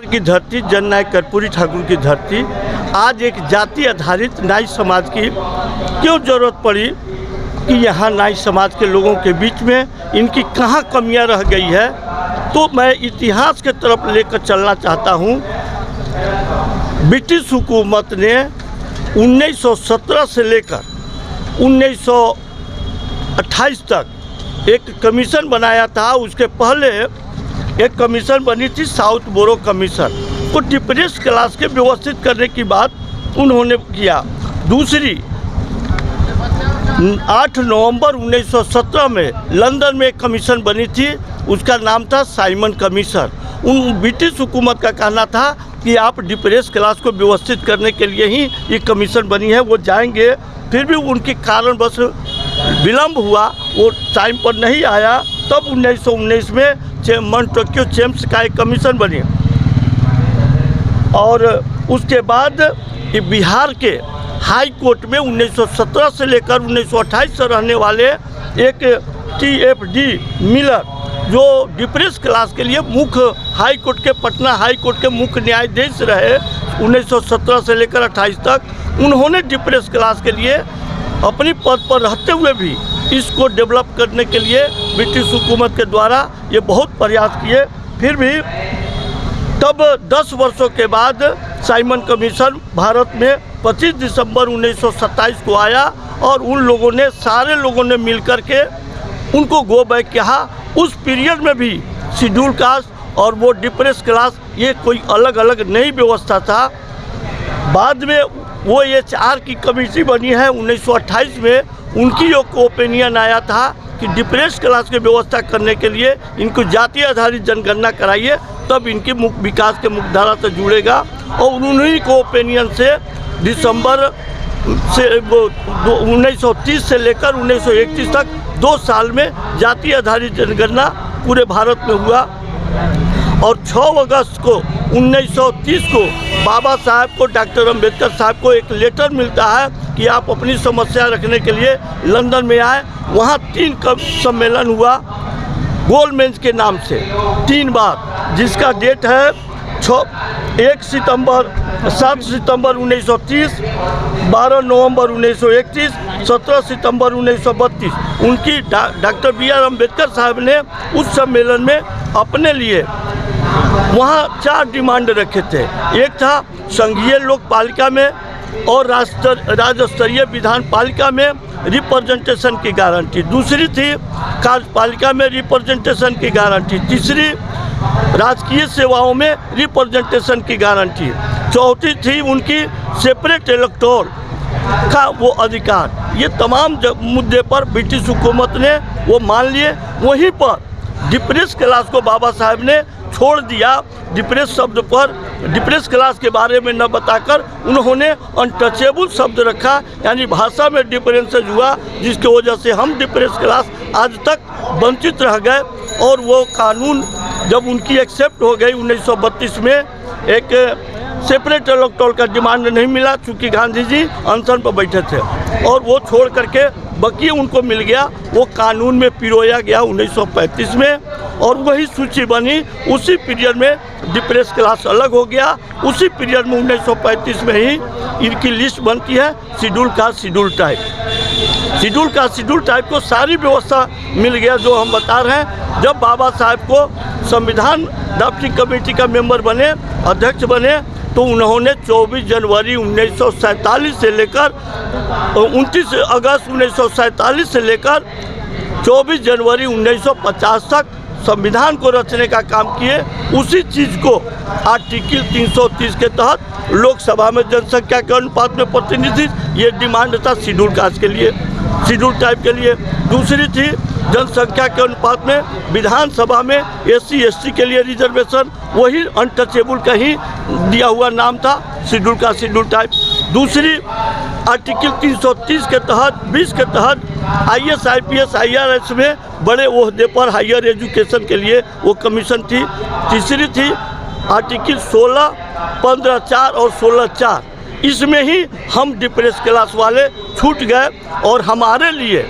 की धरती जननायक कर्पूरी ठाकुर की धरती आज एक जाति आधारित नाई समाज की क्यों ज़रूरत पड़ी कि यहाँ नाई समाज के लोगों के बीच में इनकी कहाँ कमियाँ रह गई है, तो मैं इतिहास के तरफ लेकर चलना चाहता हूँ। ब्रिटिश हुकूमत ने 1917 से लेकर 1928 तक एक कमीशन बनाया था। उसके पहले एक कमीशन बनी थी साउथ बोरो कमीशन, को डिप्रेस क्लास के व्यवस्थित करने की बात उन्होंने किया। दूसरी 8 नवंबर 1917 में लंदन में एक कमीशन बनी थी, उसका नाम था साइमन कमीशन। उन ब्रिटिश हुकूमत का कहना था कि आप डिप्रेस क्लास को व्यवस्थित करने के लिए ही ये कमीशन बनी है, वो जाएंगे। फिर भी उनके कारणवश विलम्ब हुआ, वो टाइम पर नहीं आया। तब 1919 में मोंटेक्यू चेम्स का एक कमीशन बनी और उसके बाद बिहार के हाई कोर्ट में 1917 से लेकर 1928 से रहने वाले एक TFD मिलर, जो डिप्रेस क्लास के लिए मुख्य हाई कोर्ट के पटना हाई कोर्ट के मुख्य न्यायाधीश रहे 1917 से लेकर 28 तक, उन्होंने डिप्रेस क्लास के लिए अपनी पद पर रहते हुए भी इसको डेवलप करने के लिए ब्रिटिश हुकूमत के द्वारा ये बहुत प्रयास किए। फिर भी तब 10 वर्षों के बाद साइमन कमीशन भारत में 25 दिसंबर 1927 को आया और उन लोगों ने सारे लोगों ने मिलकर के उनको गो बैक किया। उस पीरियड में भी शेड्यूल कास्ट और वो डिप्रेस क्लास ये कोई अलग अलग नई व्यवस्था था। बाद में वो HR की कमेटी बनी है 1928 में, उनकी एक ओपिनियन आया था कि डिप्रेस क्लास की व्यवस्था करने के लिए इनको जाति आधारित जनगणना कराइए, तब इनके विकास के मुख्यधारा से जुड़ेगा। और उन्हीं को ओपिनियन से दिसंबर से 1930 से लेकर 1931 तक 2 साल में जाति आधारित जनगणना पूरे भारत में हुआ। और 6 अगस्त को 1930 को बाबा साहब को, डॉक्टर अम्बेडकर साहब को एक लेटर मिलता है कि आप अपनी समस्या रखने के लिए लंदन में आए। वहाँ 3 सम्मेलन हुआ गोलमेंस के नाम से 3 बार, जिसका डेट है 1 सितंबर 7 सितंबर 1930, 12 नवंबर 1931, 17 सितंबर 1932। उनकी डॉक्टर BR अम्बेडकर साहब ने उस सम्मेलन में अपने लिए वहाँ 4 डिमांड रखे थे। एक था संघीय लोकपालिका में और राज्य स्तरीय विधान पालिका में रिप्रेजेंटेशन की गारंटी, दूसरी थी कार्यपालिका में रिप्रेजेंटेशन की गारंटी, तीसरी राजकीय सेवाओं में रिप्रेजेंटेशन की गारंटी, चौथी थी उनकी सेपरेट इलेक्टोर का वो अधिकार। ये तमाम मुद्दे पर ब्रिटिश हुकूमत ने वो मान लिए। वहीं पर डिप्रेस क्लास को बाबा साहब ने छोड़ दिया। डिप्रेस शब्द पर डिप्रेस क्लास के बारे में न बताकर उन्होंने अनटचेबल शब्द रखा, यानी भाषा में डिफरेंसेज हुआ, जिसकी वजह से हम डिप्रेस क्लास आज तक वंचित रह गए। और वो कानून जब उनकी एक्सेप्ट हो गई 1932 में, एक सेपरेट इलेक्टोरल का डिमांड नहीं मिला, चूँकि गांधी जी अनशन पर बैठे थे और वो छोड़ करके बकिया उनको मिल गया। वो कानून में पिरोया गया 1935 में और वही सूची बनी। उसी पीरियड में डिप्रेस क्लास अलग हो गया। उसी पीरियड में 1935 में ही इनकी लिस्ट बनती है schedule caste schedule type. Schedule caste schedule type को सारी व्यवस्था मिल गया जो हम बता रहे हैं। जब बाबा साहब को संविधान ड्राफ्टिंग कमेटी का मेंबर बने, अध्यक्ष बने, तो उन्होंने 24 जनवरी 1947 से लेकर 29 अगस्त 1947 से लेकर 24 जनवरी 1950 तक संविधान को रचने का काम किए। उसी चीज़ को आर्टिकल 330 के तहत लोकसभा में जनसंख्या के अनुपात में प्रतिनिधित्व, ये डिमांड था शेड्यूल कास्ट के लिए, शेड्यूल टाइप के लिए। दूसरी थी जनसंख्या के अनुपात में विधानसभा में SC ST के लिए रिजर्वेशन, वही अनटचेबल का ही दिया हुआ नाम था शेड्यूल का शेड्यूल टाइप। दूसरी आर्टिकल 330 के तहत 20 के तहत IS IPS IRS में बड़े ओहदे पर हायर एजुकेशन के लिए वो कमीशन थी। तीसरी थी आर्टिकल 16, 15(4) और 16(4), इसमें ही हम डिप्रेस क्लास वाले छूट गए और हमारे लिए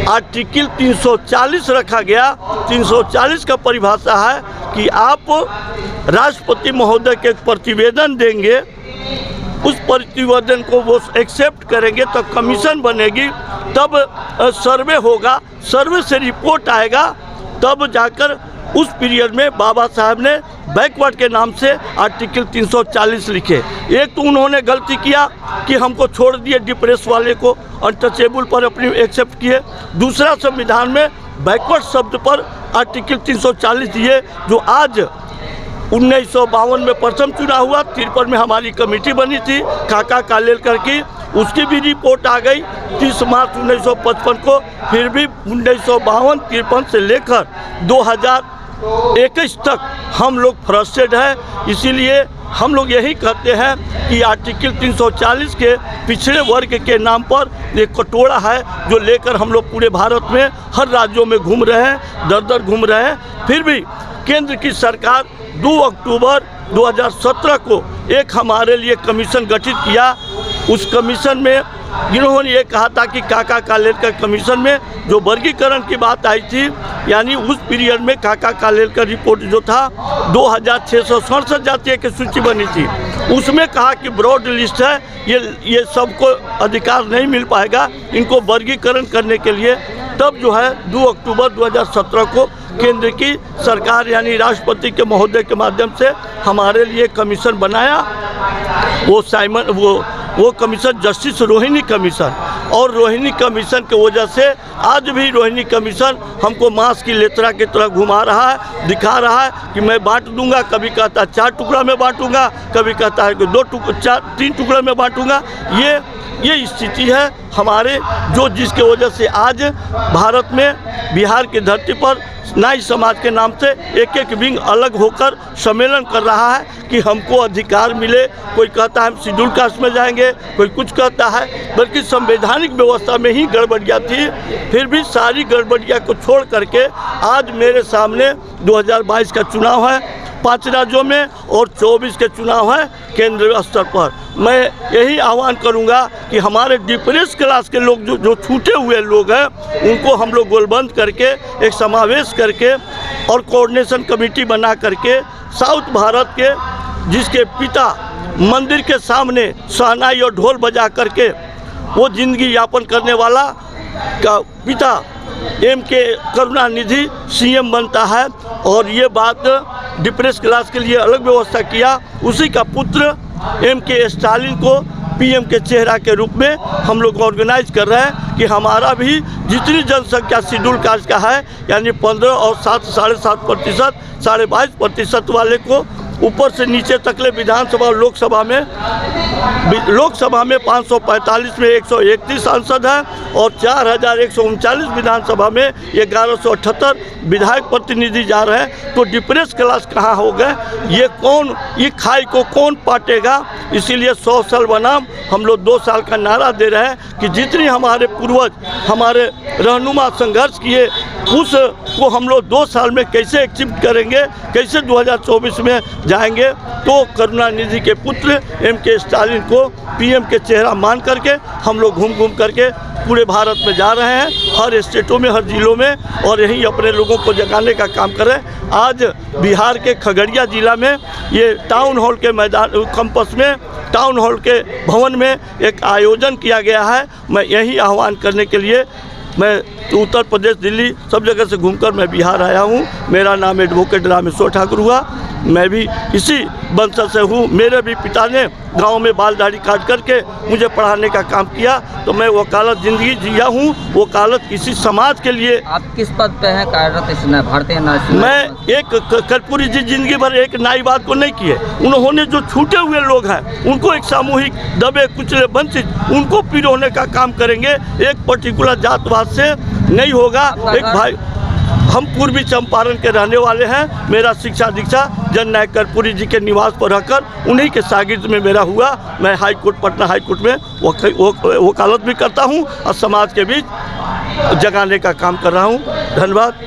आर्टिकल 340 रखा गया। 340 का परिभाषा है कि आप राष्ट्रपति महोदय के एक प्रतिवेदन देंगे, उस प्रतिवेदन को वो एक्सेप्ट करेंगे तो कमीशन बनेगी, तब सर्वे होगा, सर्वे से रिपोर्ट आएगा, तब जाकर उस पीरियड में बाबा साहब ने बैकवर्ड के नाम से आर्टिकल 340 लिखे। एक तो उन्होंने गलती किया कि हमको छोड़ दिए डिप्रेस वाले को, अनटचेबल पर अपनी एक्सेप्ट किए। दूसरा, संविधान में बैकवर्ड शब्द पर आर्टिकल 340 दिए, जो आज 1952 में प्रथम चुनाव हुआ। 53 में हमारी कमेटी बनी थी काका कालेलकर की, उसकी भी रिपोर्ट आ गई 30 मार्च 1955 को। फिर भी 1952-53 से लेकर 2021 तक हम लोग फ्रस्ट्रेट हैं। इसीलिए हम लोग यही कहते हैं कि आर्टिकल 340 के पिछड़े वर्ग के नाम पर एक कटोरा है, जो लेकर हम लोग पूरे भारत में हर राज्यों में घूम रहे हैं, दर दर घूम रहे हैं। फिर भी केंद्र की सरकार 2 अक्टूबर 2017 को एक हमारे लिए कमीशन गठित किया। उस कमीशन में इन्होंने ये कहा था कि काका कालेलकर कमीशन में जो वर्गीकरण की बात आई थी, यानी उस पीरियड में काका कालेलकर रिपोर्ट जो था 2667 जातियों की सूची बनी थी, उसमें कहा कि ब्रॉड लिस्ट है, ये सबको अधिकार नहीं मिल पाएगा इनको वर्गीकरण करने के लिए। तब जो है 2 अक्टूबर 2017 को केंद्र की सरकार यानी राष्ट्रपति के महोदय के माध्यम से हमारे लिए कमीशन बनाया। वो कमीशन जस्टिस रोहिणी कमीशन, और रोहिणी कमीशन की वजह से आज भी रोहिणी कमीशन हमको मांस की लेतरा की तरह घुमा रहा है, दिखा रहा है कि मैं बांट दूंगा। कभी कहता है 4 टुकड़ा में बांटूंगा, कभी कहता है कि 3 टुकड़े में बांटूंगा। ये स्थिति है हमारे, जो जिसके वजह से आज भारत में बिहार की धरती पर नाई समाज के नाम से एक विंग अलग होकर सम्मेलन कर रहा है कि हमको अधिकार मिले। कोई कहता है हम शेड्यूल कास्ट में जाएंगे, कोई कुछ कहता है, बल्कि संवैधानिक व्यवस्था में ही गड़बड़ियाँ थी। फिर भी सारी गड़बड़ियाँ को छोड़ करके आज मेरे सामने 2022 का चुनाव है 5 राज्यों में, और 24 के चुनाव है केंद्रीय स्तर पर। मैं यही आह्वान करूंगा कि हमारे डिप्रेस क्लास के लोग जो छूटे हुए लोग हैं, उनको हम लोग गोलबंद करके एक समावेश करके और कोऑर्डिनेशन कमेटी बना करके साउथ भारत के जिसके पिता मंदिर के सामने शहनाई और ढोल बजा करके वो जिंदगी यापन करने वाला का पिता M.K. करुणानिधि CM बनता है, और ये बात डिप्रेस क्लास के लिए अलग व्यवस्था किया। उसी का पुत्र M.K. स्टालिन को PM के चेहरा के रूप में हम लोग ऑर्गेनाइज कर रहे हैं कि हमारा भी जितनी जनसंख्या शेड्यूल कास्ट का है, यानी 15 और 7.5% 22% वाले को ऊपर से नीचे तकले विधानसभा और लोकसभा में 545 में 131 सांसद हैं, और 4139 विधानसभा में 1178 विधायक प्रतिनिधि जा रहे हैं। तो डिप्रेस क्लास कहाँ हो गए? ये खाई को कौन पाटेगा? इसीलिए 100 साल बनाम हम लोग 2 साल का नारा दे रहे हैं कि जितनी हमारे पूर्वज हमारे रहनुमा संघर्ष किए, उसको हम लोग 2 साल में कैसे अचीव करेंगे, कैसे 2024 में जाएंगे। तो करुणानिधि के पुत्र M.K. स्टालिन को PM के चेहरा मान करके हम लोग घूम करके पूरे भारत में जा रहे हैं, हर स्टेटों में, हर जिलों में, और यहीं अपने लोगों को जगाने का काम करें। आज बिहार के खगड़िया जिला में ये टाउन हॉल के मैदान कैंपस में, टाउन हॉल के भवन में एक आयोजन किया गया है। मैं यही आह्वान करने के लिए मैं उत्तर प्रदेश, दिल्ली, सब जगह से घूमकर मैं बिहार आया हूँ। मेरा नाम एडवोकेट रामेश्वर ठाकुर हुआ। मैं भी इसी वंशज से हूँ। मेरे भी पिता ने गांव में बाल दाढ़ी काट करके मुझे पढ़ाने का काम किया, तो मैं वकालत ज़िंदगी जिया हूँ। वकालत किसी समाज के लिए। आप किस पद पे हैं कार्यरत इस भारतीय नाई? मैं एक कर्पूरी जी जिंदगी भर एक नाईवाद को नहीं किए। उन्होंने जो छूटे हुए लोग हैं उनको एक सामूहिक दबे कुचले वंचित उनको पिरोने का काम करेंगे। एक पर्टिकुलर जातवाद से नहीं होगा। एक भाई, हम पूर्वी चंपारण के रहने वाले हैं। मेरा शिक्षा दीक्षा जन नायक कर्पूरी जी के निवास पर रहकर उन्हीं के शागिर्द में मेरा हुआ। मैं high court, Patna high court में वकालत भी करता हूं और समाज के बीच जगाने का काम कर रहा हूं। धन्यवाद।